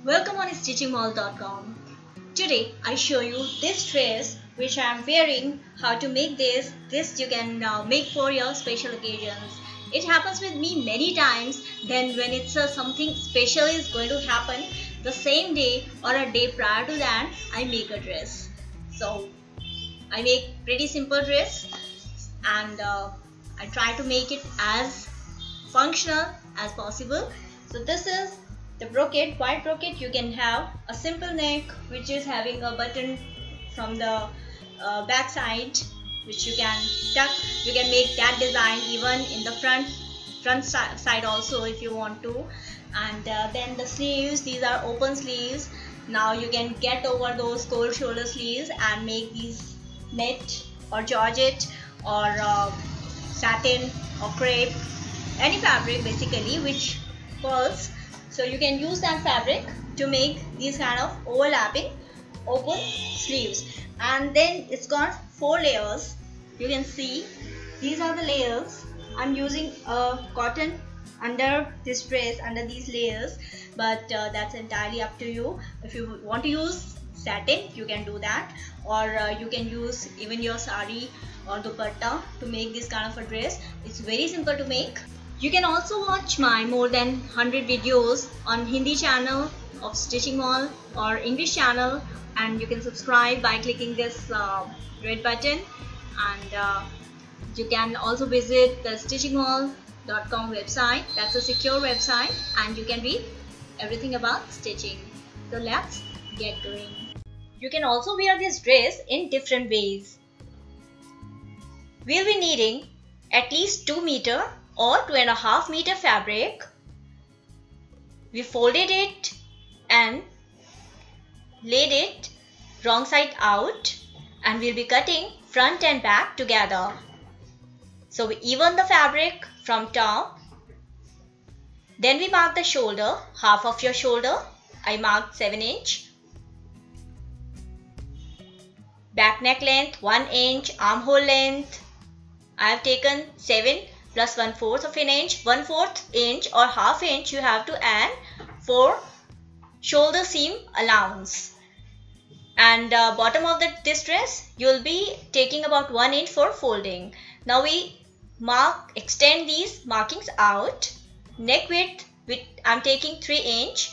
Welcome on stitchingmall.com. Today I show you this dress which I am wearing. How to make this. This you can make for your special occasions. It happens with me many times. Then when it's something special is going to happen, the same day or a day prior to that, I make a dress. So I make pretty simple dress and I try to make it as functional as possible. So this is the brocade, white brocade. You can have a simple neck which is having a button from the back side which you can tuck. You can make that design even in the front side also if you want to. And then the sleeves, these are open sleeves. Now you can get over those cold shoulder sleeves and make these net or georgette or satin or crepe, any fabric basically which pulls. So you can use that fabric to make these kind of overlapping open sleeves. And then it's got 4 layers. You can see these are the layers. I'm using a cotton under this dress, under these layers, but that's entirely up to you. If you want to use satin, you can do that, or you can use even your sari or dupatta to make this kind of a dress. It's very simple to make. You can also watch my more than 100 videos on Hindi channel of Stitching Mall or English channel, and you can subscribe by clicking this red button. And you can also visit the stitchingmall.com website. That's a secure website and you can read everything about stitching. So let's get going. You can also wear this dress in different ways. We'll be needing at least 2 meter or 2.5 meter fabric. We folded it and laid it wrong side out, and we'll be cutting front and back together. So we even the fabric from top. Then we mark the shoulder, half of your shoulder. I marked 7 inch. Back neck length 1 inch, armhole length I have taken 7 plus 1/4 of an inch. 1/4 inch or half inch you have to add for shoulder seam allowance. And bottom of this dress you will be taking about 1 inch for folding. Now we extend these markings out. Neck width I'm taking 3 inch.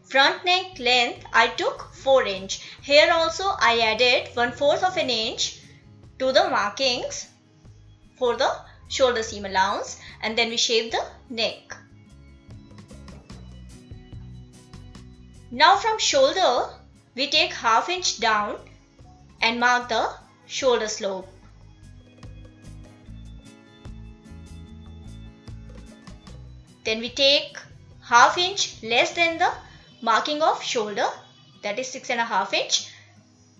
Front neck length I took 4 inch. Here also I added 1/4 of an inch to the markings for the shoulder seam allowance, and then we shape the neck. Now from shoulder we take half inch down and mark the shoulder slope. Then we take half inch less than the marking of shoulder, that is 6.5 inch.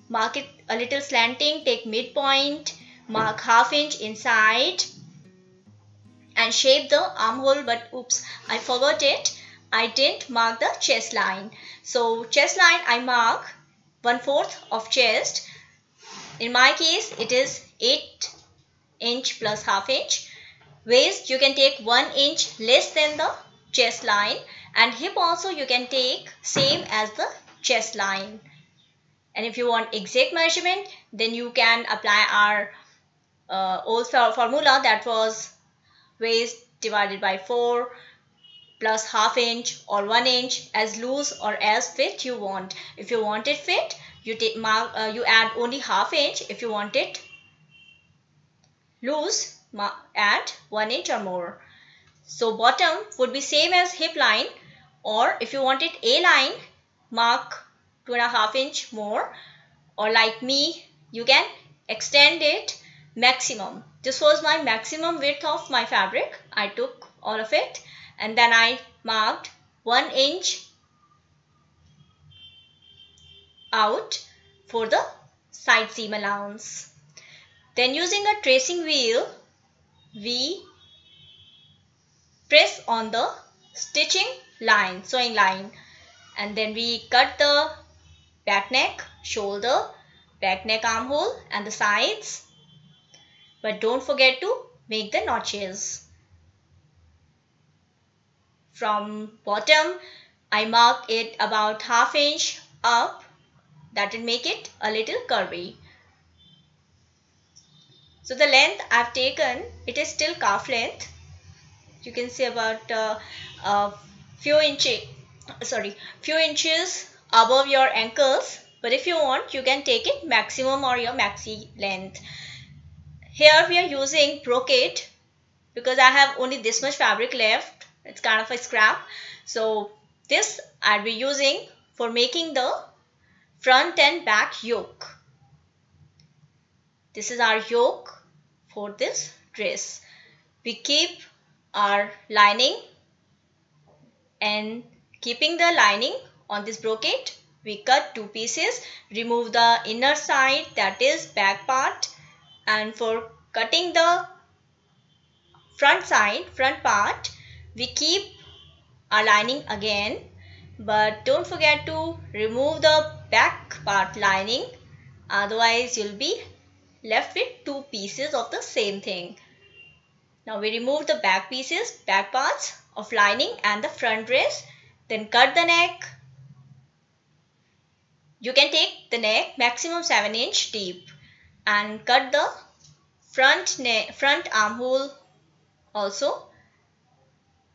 Mark it a little slanting, take midpoint, mark half inch inside and shape the armhole. But oops, I forgot it. I didn't mark the chest line. So chest line I mark 1/4 of chest. In my case it is 8 inch plus half inch. Waist you can take 1 inch less than the chest line, and hip also you can take same as the chest line. And if you want exact measurement, then you can apply our old formula, that was waist divided by 4 plus half inch or 1 inch, as loose or as fit you want. If you want it fit, you add only half inch. If you want it loose, add 1 inch or more. So bottom would be same as hip line, or if you want it A line, mark 2.5 inch more, or like me you can extend it maximum. This was my maximum width of my fabric. I took all of it and then I marked 1 inch out for the side seam allowance. Then using a tracing wheel we press on the stitching line, sewing line, and then we cut the back neck, shoulder, back neck armhole and the sides. But don't forget to make the notches. From bottom I mark it about ½ inch up. That will make it a little curvy. So the length I've taken, it is still calf length. You can see about few inches above your ankles. But if you want, you can take it maximum or your maxi length. Here we are using brocade because I have only this much fabric left. It's kind of a scrap. So this I'll be using for making the front and back yoke. This is our yoke for this dress. We keep our lining, and keeping the lining on this brocade, we cut 2 pieces, remove the inner side, that is back part, and for cutting the front part, we keep our lining again, but don't forget to remove the back part lining, otherwise you'll be left with 2 pieces of the same thing. Now we remove the back parts of lining and the front dress, then cut the neck. You can take the neck maximum 7 inch deep and cut the front armhole also.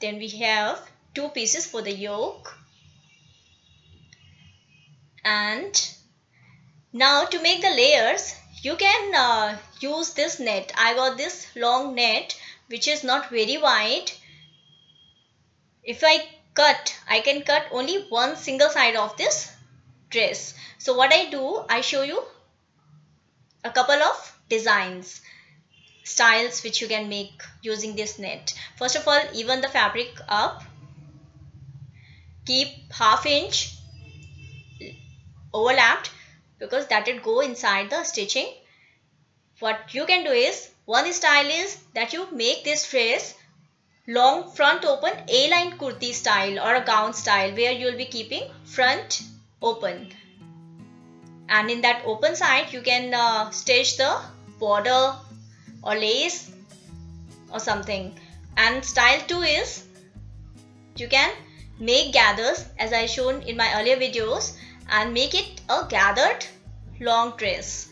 Then we have 2 pieces for the yoke. And now to make the layers, you can use this net. I got this long net which is not very wide. If I can cut only one single side of this dress. So what I do, I show you a couple of designs, styles which you can make using this net. First of all, even the fabric up. Keep ½ inch overlapped because that will go inside the stitching. What you can do is, one style is that you make this dress long front open A-line kurti style or a gown style, where you will be keeping front open, and in that open side you can stitch the border or lace or something. And style 2 is you can make gathers as I shown in my earlier videos and make it a gathered long dress.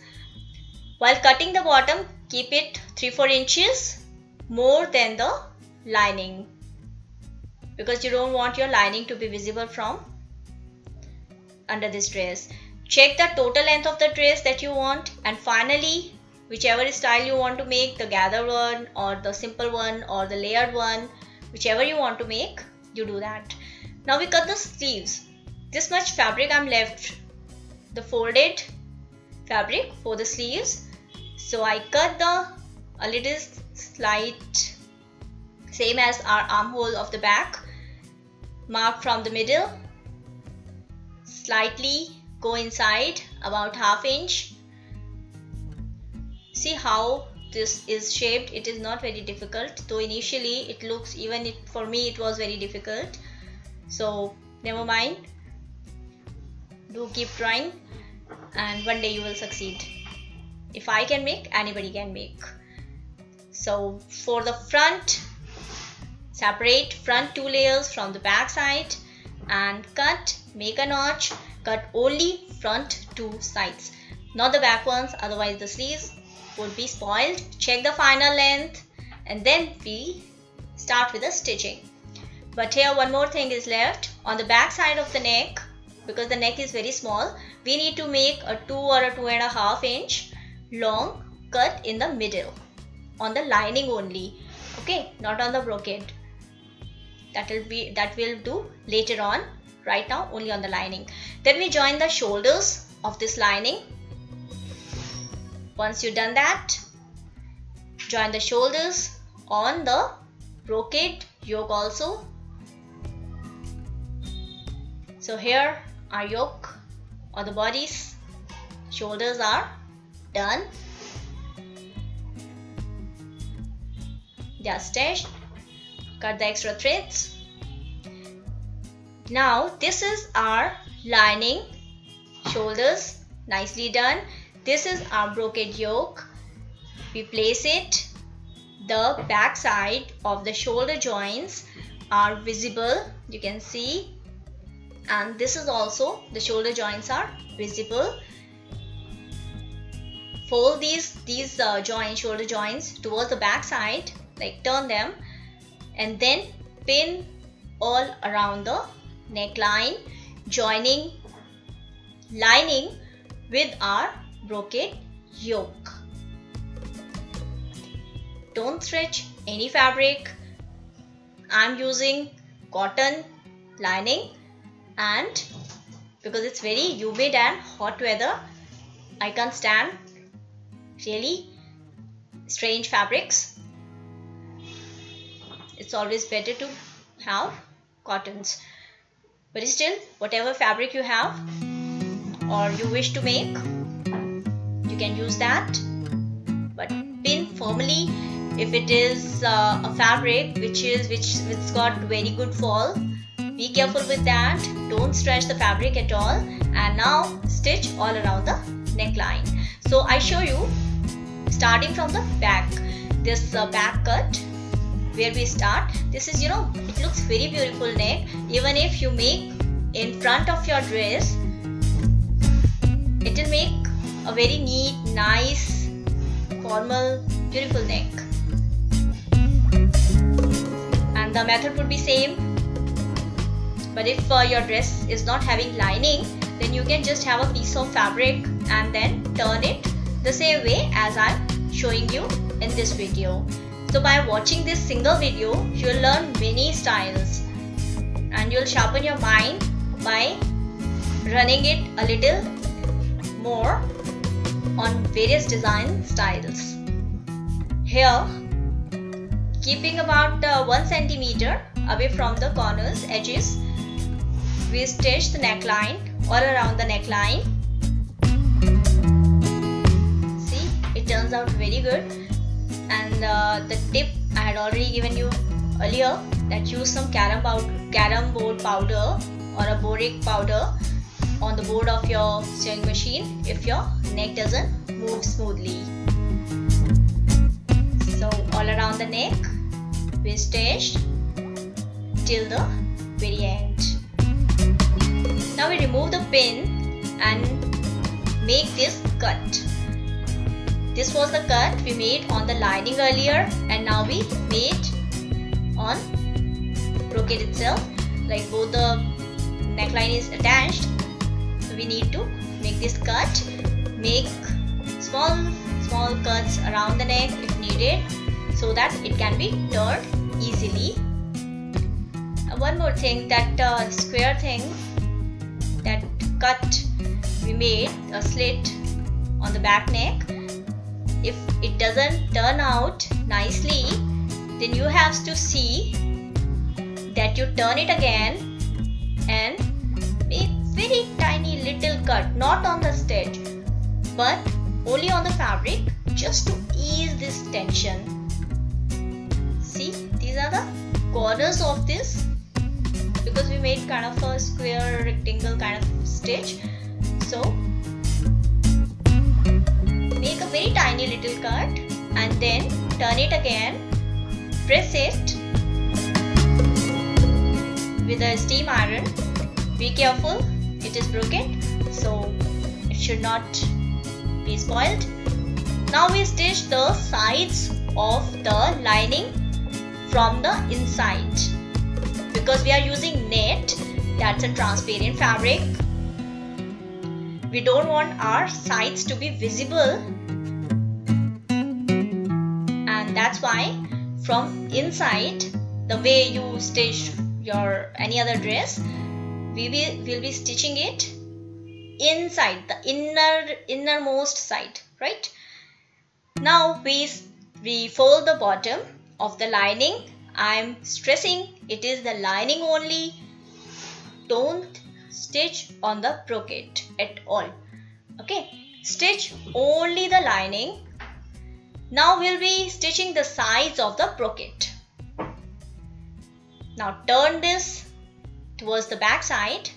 While cutting the bottom, keep it 3-4 inches more than the lining, because you don't want your lining to be visible from under this dress. Check the total length of the dress that you want, and finally, whichever style you want to make, the gather one or the simple one or the layered one, whichever you want to make, you do that. Now we cut the sleeves. This much fabric I'm left, the folded fabric for the sleeves. So I cut a little slight, same as our armhole of the back, mark from the middle, slightly go inside about ½ inch. See how this is shaped. It is not very difficult, though initially it looks, for me it was very difficult. So never mind, do keep trying and one day you will succeed. If I can make, anybody can make. So for the front, separate front 2 layers from the back side and make a notch, cut only front 2 sides, not the back ones, otherwise the sleeves would be spoiled. Check the final length and then we start with the stitching. But here one more thing is left. On the back side of the neck, because the neck is very small, we need to make a 2 or a 2.5 inch long cut in the middle on the lining only, okay, not on the brocade. That will do later on. Right now only on the lining. Then we join the shoulders of this lining. Once you've done that, join the shoulders on the brocade yoke also. So here our yoke or the bodice shoulders are done. They are stitched. Cut the extra threads. Now this is our lining, shoulders, nicely done. This is our brocade yoke. We place it. The back side of the shoulder joints are visible. You can see and this is also the shoulder joints are visible. Fold these shoulder joints towards the back side, like turn them, and then pin all around the neckline, joining lining with our brocade yoke. Don't stretch any fabric. I'm using cotton lining, and because it's very humid and hot weather, I can't stand really strange fabrics. It's always better to have cottons, but still, whatever fabric you have or you wish to make, you can use that, but pin firmly. If it is a fabric which got very good fall, be careful with that. Don't stretch the fabric at all. And now stitch all around the neckline. So I show you starting from the back. This back cut where we start. This is, it looks very beautiful neck. Even if you make in front of your dress, it will make a very neat, nice, formal, beautiful neck. And the method would be same, but if your dress is not having lining, then you can just have a piece of fabric and then turn it the same way as I'm showing you in this video. So by watching this single video, you'll learn many styles and you'll sharpen your mind by running it a little more on various design styles. Here, keeping about 1 centimeter away from the corners, edges, we stitch the neckline all around the neckline. See, it turns out very good. And the tip I had already given you earlier, that use some carom board powder or a boric powder on the board of your sewing machine if your neck doesn't move smoothly. So all around the neck we stitched till the very end. Now we remove the pin and make this cut. This was the cut we made on the lining earlier, and now we made on brocade itself. Like both the neckline is attached, so we need to make this cut. Make small cuts around the neck if needed, so that it can be turned easily. One more thing, that square thing, that cut we made, a slit on the back neck, if it doesn't turn out nicely, then you have to see that you turn it again and make very tiny little cut, not on the stitch but only on the fabric, just to ease this tension. See, these are the corners of this, because we made kind of a square rectangle kind of stitch. So make a very tiny little cut and then turn it again, press it with a steam iron. Be careful, it is brocade, so it should not be spoiled. Now we stitch the sides of the lining from the inside. Because we are using net, that's a transparent fabric, we don't want our sides to be visible, and that's why from inside, the way you stitch your any other dress, we will be stitching it inside, the innermost side, right? Now we fold the bottom of the lining. I'm stressing it is the lining only. Don't stitch on the brocade at all. Okay, stitch only the lining. Now we'll be stitching the sides of the brocade. Now turn this towards the back side,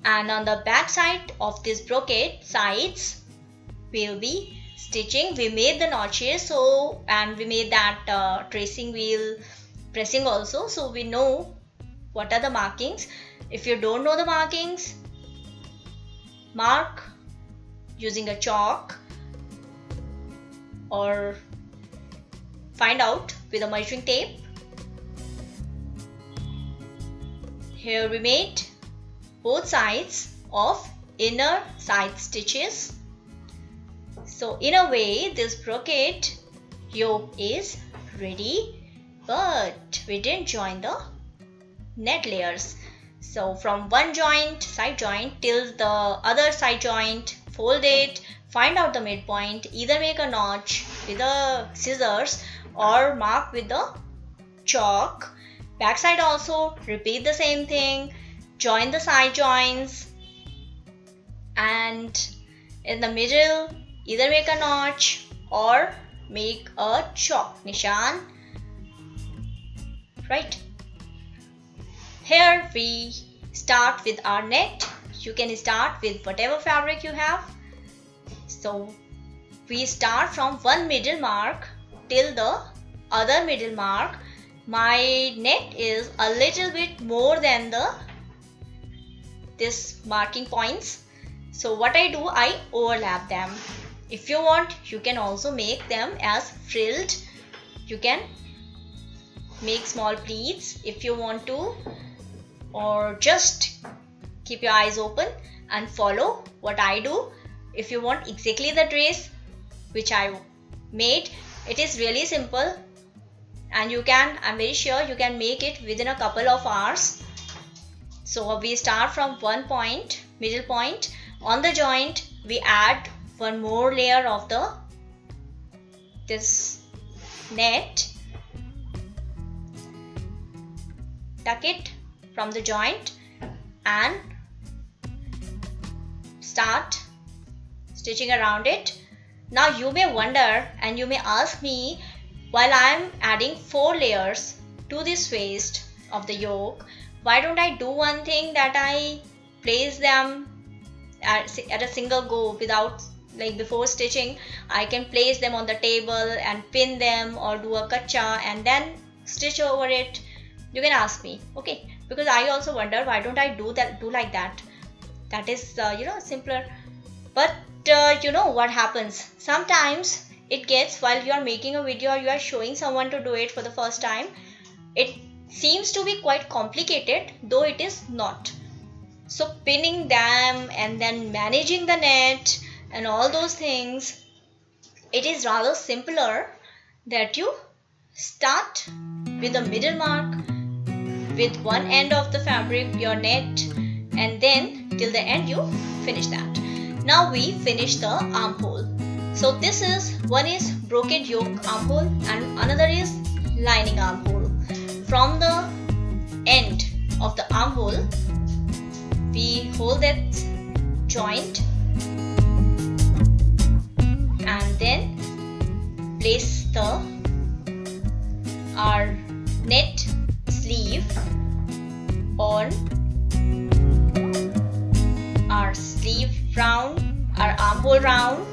and on the back side of this brocade sides we'll be stitching. We made the notches, so, and we made that tracing wheel pressing also, so we know what are the markings. If you don't know the markings, mark using a chalk or find out with a measuring tape. Here we made both sides of inner side stitches. So in a way, this brocade yoke is ready, but we didn't join the net layers. So from one joint, side joint, till the other side joint, fold it, find out the midpoint, either make a notch with the scissors or mark with the chalk. Backside also repeat the same thing, join the side joints, and in the middle either make a notch or make a chalk nishan. Right. Here we start with our net. You can start with whatever fabric you have. So we start from one middle mark till the other middle mark. My net is a little bit more than this marking points. So what I do, I overlap them. If you want, you can also make them as frilled. You can make small pleats if you want to, or just keep your eyes open and follow what I do. If you want exactly the dress which I made, it is really simple, and you can, I'm very sure you can make it within a couple of hours. So we start from one point, middle point. On the joint we add one more layer of this net, tuck it from the joint and start stitching around it. Now you may wonder and you may ask me, while I am adding 4 layers to this waist of the yoke, why don't I do one thing, that I place them at a single go without, like before stitching, I can place them on the table and pin them, or do a kacha and then stitch over it. You can ask me, okay, because I also wonder why don't I do like that. That is simpler. But you know what happens, sometimes it gets, while you are making a video or you are showing someone to do it for the first time, it seems to be quite complicated, though it is not. So pinning them and then managing the net and all those things, it is rather simpler that you start with the middle mark with one end of the fabric, your net, and then till the end you finish that. Now we finish the armhole. So this is, one is brocade yoke armhole and another is lining armhole. From the end of the armhole, we hold that joint and then place our net sleeve on our sleeve round, our armhole round.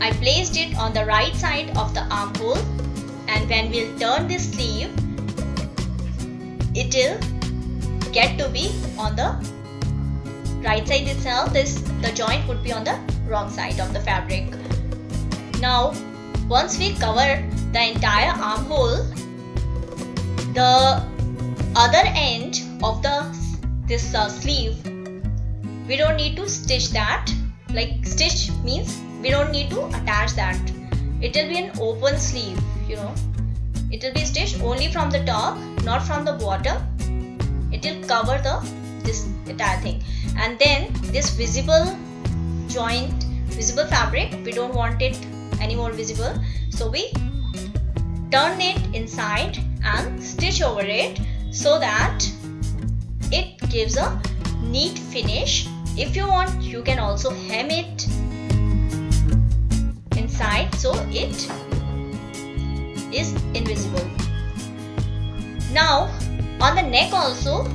I placed it on the right side of the armhole, and when we'll turn this sleeve, it will get to be on the right side itself. The joint would be on the wrong side of the fabric. Now once we cover the entire armhole, the other end of this sleeve, we don't need to stitch that. Like stitch means we don't need to attach that. It will be an open sleeve, it will be stitched only from the top, not from the bottom. It will cover this entire thing, and then this visible joint, visible fabric, we don't want it any more visible, so we turn it inside and stitch over it so that it gives a neat finish. If you want, you can also hem it inside so it is invisible. Now on the neck also,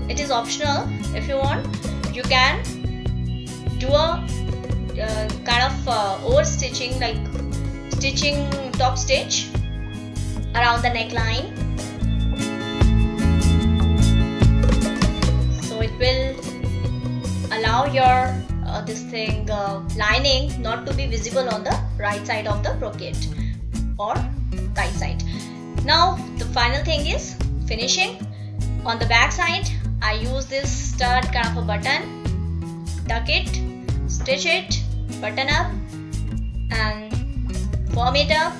it is optional. If you want, you can do a kind of over stitching, like stitching top stitch around the neckline. your lining not to be visible on the right side of the brocade or right side. Now the final thing is finishing. On the back side, I use this stud kind of a button, tuck it, stitch it, button up and form it up.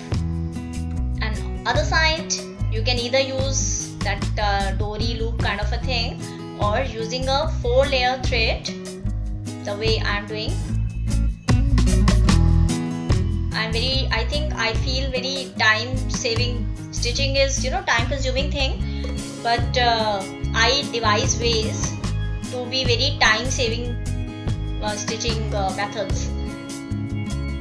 And other side, you can either use that dory loop kind of a thing or using a 4-layer thread the way I am doing. I feel very time saving. Stitching is time consuming thing, but I devise ways to be very time saving stitching methods,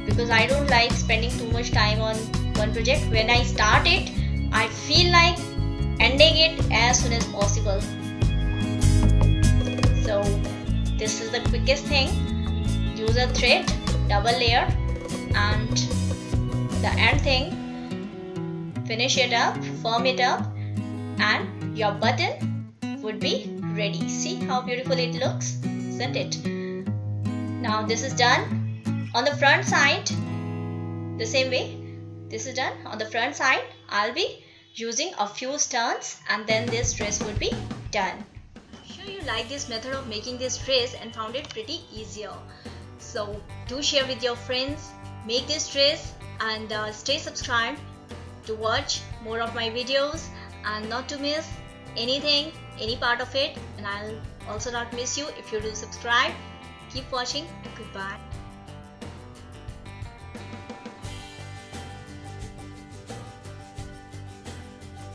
because I don't like spending too much time on one project. When I start it, I feel like ending it as soon as possible. So this is the quickest thing. Use a thread, double layer, and the end thing, finish it up, firm it up, and your button would be ready. See how beautiful it looks, isn't it? Now this is done. On the front side, the same way, this is done. On the front side, I'll be using a few turns and then this dress would be done. I'm sure you like this method of making this dress and found it pretty easier. So do share with your friends, make this dress, and stay subscribed to watch more of my videos and not to miss anything, any part of it. And I'll also not miss you if you do subscribe. Keep watching and goodbye.